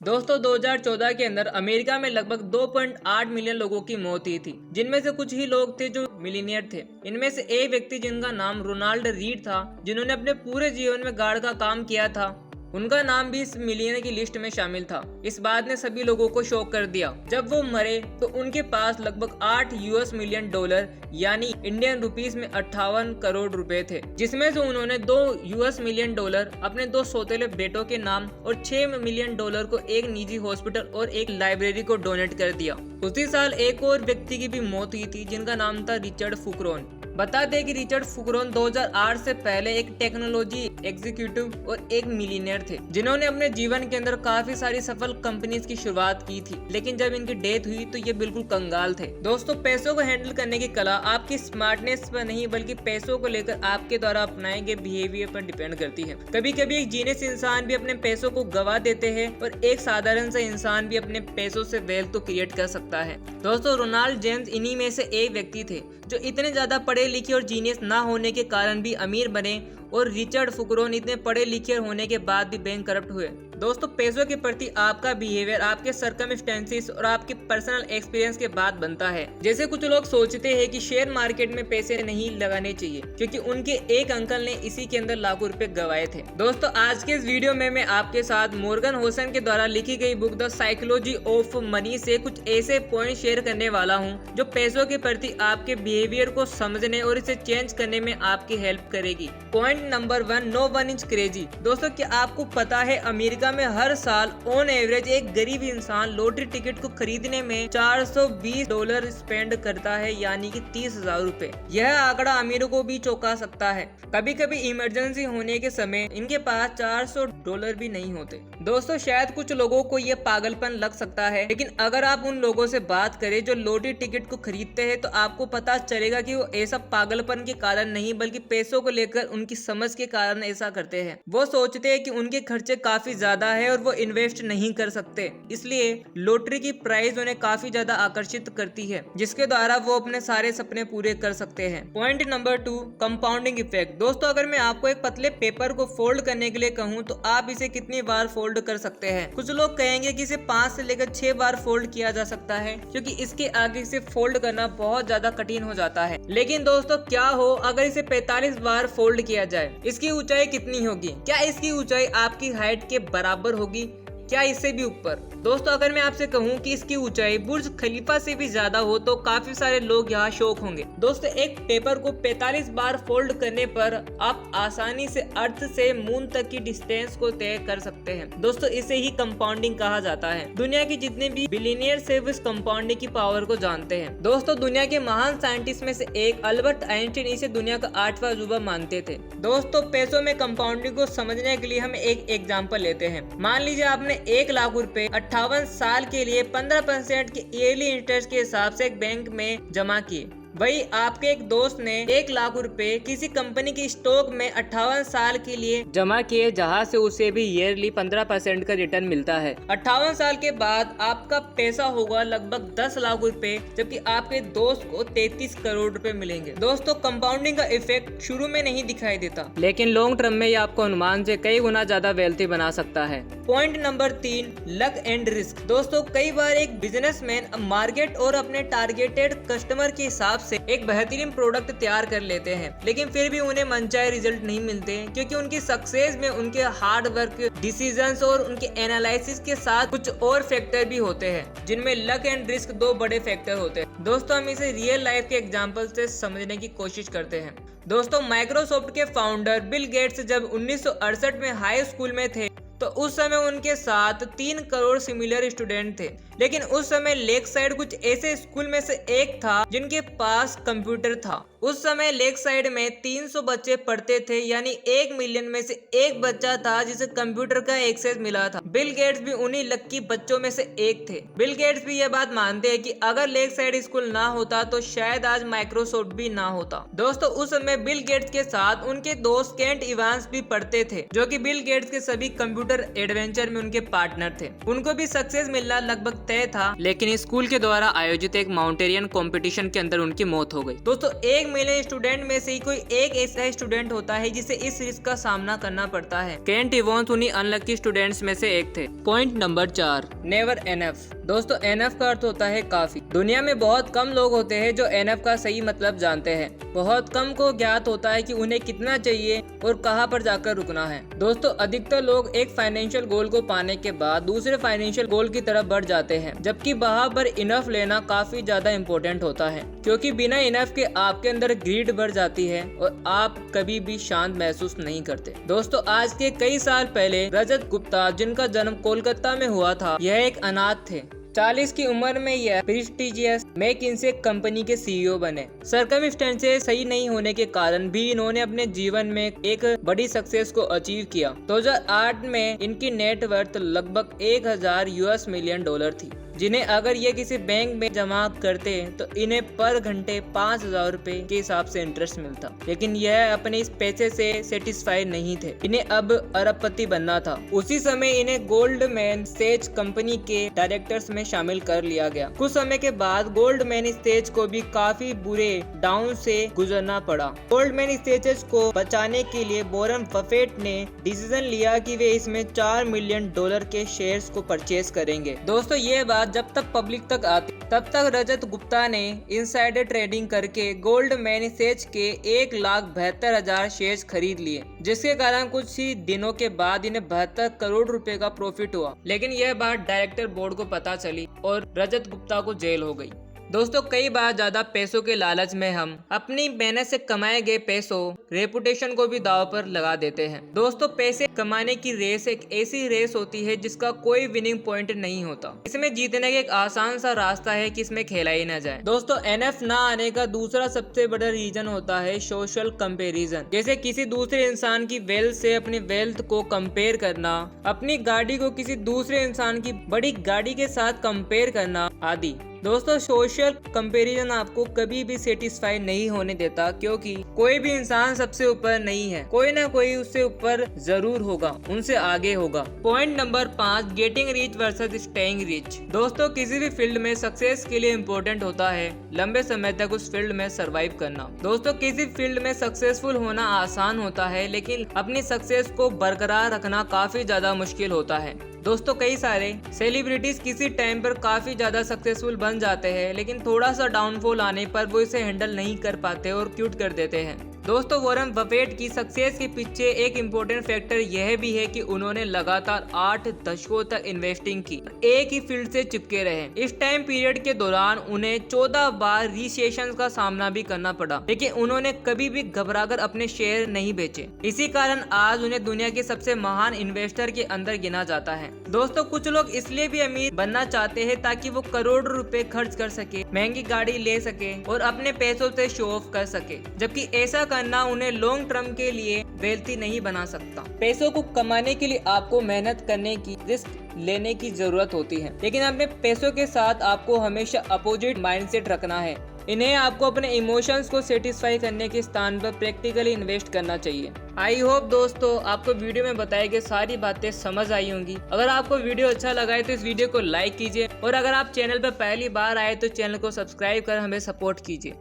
दोस्तों 2014 के अंदर अमेरिका में लगभग 2.8 मिलियन लोगों की मौत हुई थी, जिनमें से कुछ ही लोग थे जो मिलीनियर थे। इनमें से एक व्यक्ति जिनका नाम रोनाल्ड रीड था, जिन्होंने अपने पूरे जीवन में गार्ड का काम किया था, उनका नाम भी इस मिलियनर की लिस्ट में शामिल था। इस बात ने सभी लोगों को शॉक कर दिया। जब वो मरे तो उनके पास लगभग 8 यूएस मिलियन डॉलर यानी इंडियन रुपीस में 58 करोड़ रुपए थे, जिसमें से उन्होंने 2 यूएस मिलियन डॉलर अपने 2 सौतेले बेटों के नाम और 6 मिलियन डॉलर को एक निजी हॉस्पिटल और एक लाइब्रेरी को डोनेट कर दिया। उसी साल एक और व्यक्ति की भी मौत हुई थी, जिनका नाम था रिचर्ड फुकरोन। बता दें कि रिचर्ड फुकरोन 2008 से पहले एक टेक्नोलॉजी एग्जीक्यूटिव और एक मिलीनियर थे, जिन्होंने अपने जीवन के अंदर काफी सारी सफल कंपनीज की शुरुआत की थी, लेकिन जब इनकी डेथ हुई तो ये बिल्कुल कंगाल थे। दोस्तों, पैसों को हैंडल करने की कला आपकी स्मार्टनेस पर नहीं बल्कि पैसों को लेकर आपके द्वारा अपनाए गए बिहेवियर पर डिपेंड करती है। कभी कभी एक जीनियस इंसान भी अपने पैसों को गवा देते हैं और एक साधारण सा इंसान भी अपने पैसों से वेल्थ तो क्रिएट कर सकता है। दोस्तों, रोनाल्ड जेम्स इन्हीं में से एक व्यक्ति थे जो इतने ज्यादा पढ़े लिखे और जीनियस ना होने के कारण भी अमीर बने, और रिचर्ड फुकरोन इतने पढ़े लिखे होने के बाद भी बैंक करप्ट हुए। दोस्तों, पैसों के प्रति आपका बिहेवियर आपके सर्कमस्टेंसेस और आपके पर्सनल एक्सपीरियंस के बाद बनता है। जैसे कुछ लोग सोचते हैं कि शेयर मार्केट में पैसे नहीं लगाने चाहिए, क्योंकि उनके एक अंकल ने इसी के अंदर लाखों रुपए गंवाए थे। दोस्तों, आज के इस वीडियो में मैं आपके साथ मॉर्गन होसन के द्वारा लिखी गई book the psychology of money से कुछ ऐसे पॉइंट शेयर करने वाला हूँ जो पैसों के प्रति आपके बिहेवियर को समझने और इसे चेंज करने में आपकी हेल्प करेगी। Point number 1, no one is crazy. दोस्तों, क्या आपको पता है अमेरिका में हर साल ऑन एवरेज एक गरीब इंसान लॉटरी टिकट को खरीदने में $420 स्पेंड करता है, यानी कि 30,000 रुपए। यह आंकड़ा अमीरों को भी चौंका सकता है। कभी कभी इमरजेंसी होने के समय इनके पास $400 भी नहीं होते। दोस्तों, शायद कुछ लोगों को यह पागलपन लग सकता है, लेकिन अगर आप उन लोगों से बात करें जो लॉटरी टिकट को खरीदते हैं तो आपको पता चलेगा कि वो ऐसा पागलपन के कारण नहीं बल्कि पैसों को लेकर उनकी समझ के कारण ऐसा करते हैं। वो सोचते हैं कि उनके खर्चे काफी ज्यादा है और वो इन्वेस्ट नहीं कर सकते, इसलिए लॉटरी की प्राइस उन्हें काफी ज्यादा आकर्षित करती है, जिसके द्वारा वो अपने सारे सपने पूरे कर सकते हैं। Point number 2, compounding effect. दोस्तों, अगर मैं आपको एक पतले पेपर को फोल्ड करने के लिए कहूँ तो आप इसे कितनी बार फोल्ड कर सकते हैं? कुछ लोग कहेंगे कि इसे 5 से लेकर 6 बार फोल्ड किया जा सकता है, क्योंकि इसके आगे इसे फोल्ड करना बहुत ज्यादा कठिन हो जाता है। लेकिन दोस्तों, क्या हो अगर इसे 45 बार फोल्ड किया जाए? इसकी ऊंचाई कितनी होगी? क्या इसकी ऊंचाई आपकी हाइट के बराबर होगी? क्या इससे भी ऊपर? दोस्तों, अगर मैं आपसे कहूं कि इसकी ऊंचाई बुर्ज खलीफा से भी ज्यादा हो तो काफी सारे लोग यहाँ शॉक होंगे। दोस्तों, एक पेपर को 45 बार फोल्ड करने पर आप आसानी से अर्थ से मून तक की डिस्टेंस को तय कर सकते हैं। दोस्तों, इसे ही कंपाउंडिंग कहा जाता है। दुनिया के जितने भी बिलियनियर्स हैं वो इस कंपाउंडिंग की पावर को जानते हैं। दोस्तों, दुनिया के महान साइंटिस्ट में से एक अल्बर्ट आइंस्टीन इसे दुनिया का 8वां अजूबा मानते थे। दोस्तों, पैसों में कंपाउंडिंग को समझने के लिए हम एक एग्जाम्पल लेते हैं। मान लीजिए आपने 1 लाख रुपए 58 साल के लिए 15% के ईयरली इंटरेस्ट के हिसाब से एक बैंक में जमा किए। वही आपके एक दोस्त ने 1 लाख रुपए किसी कंपनी की स्टॉक में 58 साल के लिए जमा किए, जहां से उसे भी ईयरली 15% का रिटर्न मिलता है। 58 साल के बाद आपका पैसा होगा लगभग 10 लाख रुपए, जबकि आपके दोस्त को 33 करोड़ रुपए मिलेंगे। दोस्तों, कंपाउंडिंग का इफेक्ट शुरू में नहीं दिखाई देता, लेकिन लॉन्ग टर्म में ये आपको अनुमान से कई गुना ज्यादा वेल्थी बना सकता है। Point number 3, luck and risk. दोस्तों, कई बार एक बिजनेसमैन मार्केट और अपने टारगेटेड कस्टमर के हिसाब से एक बेहतरीन प्रोडक्ट तैयार कर लेते हैं, लेकिन फिर भी उन्हें मनचाहे रिजल्ट नहीं मिलते, क्योंकि उनकी सक्सेस में उनके हार्ड वर्क, डिसीजंस और उनके एनालिसिस के साथ कुछ और फैक्टर भी होते हैं, जिनमें लक एंड रिस्क 2 बड़े फैक्टर होते हैं। दोस्तों, हम इसे रियल लाइफ के एग्जांपल से समझने की कोशिश करते हैं। दोस्तों, माइक्रोसॉफ्ट के फाउंडर बिल गेट्स जब 1968 में हाई स्कूल में थे तो उस समय उनके साथ 3 करोड़ सिमिलर स्टूडेंट थे, लेकिन उस समय लेक साइड कुछ ऐसे स्कूल में से एक था जिनके पास कंप्यूटर था। उस समय लेक साइड में 300 बच्चे पढ़ते थे, यानी 1 मिलियन में से एक बच्चा था जिसे कंप्यूटर का एक्सेस मिला था। बिल गेट्स भी उन्हीं लक्की बच्चों में से एक थे। बिल गेट्स भी यह बात मानते हैं कि अगर लेक साइड स्कूल ना होता तो शायद आज माइक्रोसॉफ्ट भी ना होता। दोस्तों, उस समय बिल गेट्स के साथ उनके दोस्त केंट इवांस भी पढ़ते थे, जो कि बिल गेट्स के सभी कंप्यूटर एडवेंचर में उनके पार्टनर थे। उनको भी सक्सेस मिलना लगभग तय था, लेकिन स्कूल के द्वारा आयोजित एक माउंटेनियन कंपटीशन के अंदर उनकी मौत हो गई। दोस्तों, 1 मिलियन स्टूडेंट में से ही कोई एक ऐसा स्टूडेंट होता है जिसे इस रिस्क का सामना करना पड़ता है। केंट इवॉन्स उन्हीं अनलकी स्टूडेंट्स में से एक थे। Point number 4, never enough. दोस्तों एनफ का अर्थ होता है काफी। दुनिया में बहुत कम लोग होते हैं जो एनफ का सही मतलब जानते हैं। बहुत कम को ज्ञात होता है कि उन्हें कितना चाहिए और कहां पर जाकर रुकना है। दोस्तों अधिकतर लोग एक फाइनेंशियल गोल को पाने के बाद दूसरे फाइनेंशियल गोल की तरफ बढ़ जाते हैं, जबकि वहां पर इनफ लेना काफी ज्यादा इम्पोर्टेंट होता है, क्योंकि बिना इनफ के आपके अंदर ग्रीड बढ़ जाती है और आप कभी भी शांत महसूस नहीं करते। दोस्तों आज के कई साल पहले रजत गुप्ता, जिनका जन्म कोलकाता में हुआ था, यह एक अनाथ थे। 40 की उम्र में यह प्रेस्टिजियस मैकिन्से कंपनी के सीईओ बने। सर्कमस्टेंसेस सही नहीं होने के कारण भी इन्होंने अपने जीवन में एक बड़ी सक्सेस को अचीव किया। 2008 में इनकी नेटवर्थ लगभग 1000 यूएस मिलियन डॉलर थी, जिन्हें अगर ये किसी बैंक में जमा करते तो इन्हें पर घंटे 5000 रुपए के हिसाब से इंटरेस्ट मिलता। लेकिन यह अपने इस पैसे से सेटिस्फाई नहीं थे, इन्हें अब अरबपति बनना था। उसी समय इन्हें गोल्डमैन सेज कंपनी के डायरेक्टर्स में शामिल कर लिया गया। कुछ समय के बाद गोल्डमैन सेज को भी काफी बुरे डाउन से गुजरना पड़ा। गोल्डमैन सेज को बचाने के लिए वॉरेन बफेट ने डिसीजन लिया कि वे इसमें $4 मिलियन के शेयर्स को परचेज करेंगे। दोस्तों ये बात जब तक पब्लिक तक आती तब तक रजत गुप्ता ने इनसाइडर ट्रेडिंग करके गोल्डमैन सेज के 1,72,000 शेयर्स खरीद लिए, जिसके कारण कुछ ही दिनों के बाद इन्हें 72 करोड़ रुपए का प्रॉफिट हुआ। लेकिन यह बात डायरेक्टर बोर्ड को पता चली और रजत गुप्ता को जेल हो गई। दोस्तों कई बार ज्यादा पैसों के लालच में हम अपनी मेहनत से कमाए गए पैसों, रेपुटेशन को भी दांव पर लगा देते हैं। दोस्तों पैसे कमाने की रेस एक ऐसी रेस होती है जिसका कोई विनिंग पॉइंट नहीं होता। इसमें जीतने का एक आसान सा रास्ता है कि इसमें खेला ही ना जाए। दोस्तों एनएफ ना आने का दूसरा सबसे बड़ा रीजन होता है सोशल कंपैरिजन। जैसे किसी दूसरे इंसान की वेल्थ से अपनी वेल्थ को कंपेयर करना, अपनी गाड़ी को किसी दूसरे इंसान की बड़ी गाड़ी के साथ कंपेयर करना आदि। दोस्तों सोशल कंपैरिजन आपको कभी भी सेटिस्फाई नहीं होने देता, क्योंकि कोई भी इंसान सबसे ऊपर नहीं है, कोई ना कोई उससे ऊपर जरूर होगा, उनसे आगे होगा। Point number 5, getting rich versus staying rich. दोस्तों किसी भी फील्ड में सक्सेस के लिए इम्पोर्टेंट होता है लंबे समय तक उस फील्ड में सरवाइव करना। दोस्तों किसी फील्ड में सक्सेसफुल होना आसान होता है, लेकिन अपनी सक्सेस को बरकरार रखना काफी ज्यादा मुश्किल होता है। दोस्तों कई सारे सेलिब्रिटीज किसी टाइम पर काफी ज्यादा सक्सेसफुल बन जाते हैं, लेकिन थोड़ा सा डाउनफॉल आने पर वो इसे हैंडल नहीं कर पाते और क्विट कर देते हैं। दोस्तों वॉरेन बफेट की सक्सेस के पीछे एक इम्पोर्टेंट फैक्टर यह भी है कि उन्होंने लगातार 8 दशकों तक इन्वेस्टिंग की, एक ही फील्ड से चिपके रहे। इस टाइम पीरियड के दौरान उन्हें 14 बार रिसेशन का सामना भी करना पड़ा, लेकिन उन्होंने कभी भी घबराकर अपने शेयर नहीं बेचे। इसी कारण आज उन्हें दुनिया के सबसे महान इन्वेस्टर के अंदर गिना जाता है। दोस्तों कुछ लोग इसलिए भी अमीर बनना चाहते हैं ताकि वो करोड़ों रुपए खर्च कर सके, महंगी गाड़ी ले सके और अपने पैसों से शो ऑफ कर सके, जबकि ऐसा करना उन्हें लॉन्ग टर्म के लिए वेल्थी नहीं बना सकता। पैसों को कमाने के लिए आपको मेहनत करने की, रिस्क लेने की जरूरत होती है, लेकिन अपने पैसों के साथ आपको हमेशा अपोजिट माइंडसेट रखना है। इन्हें आपको अपने इमोशंस को सेटिस्फाई करने के स्थान पर प्रैक्टिकली इन्वेस्ट करना चाहिए। आई होप दोस्तों आपको वीडियो में बताई गई सारी बातें समझ आई होंगी। अगर आपको वीडियो अच्छा लगा है तो इस वीडियो को लाइक कीजिए और अगर आप चैनल पर पहली बार आए तो चैनल को सब्सक्राइब कर हमें सपोर्ट कीजिए।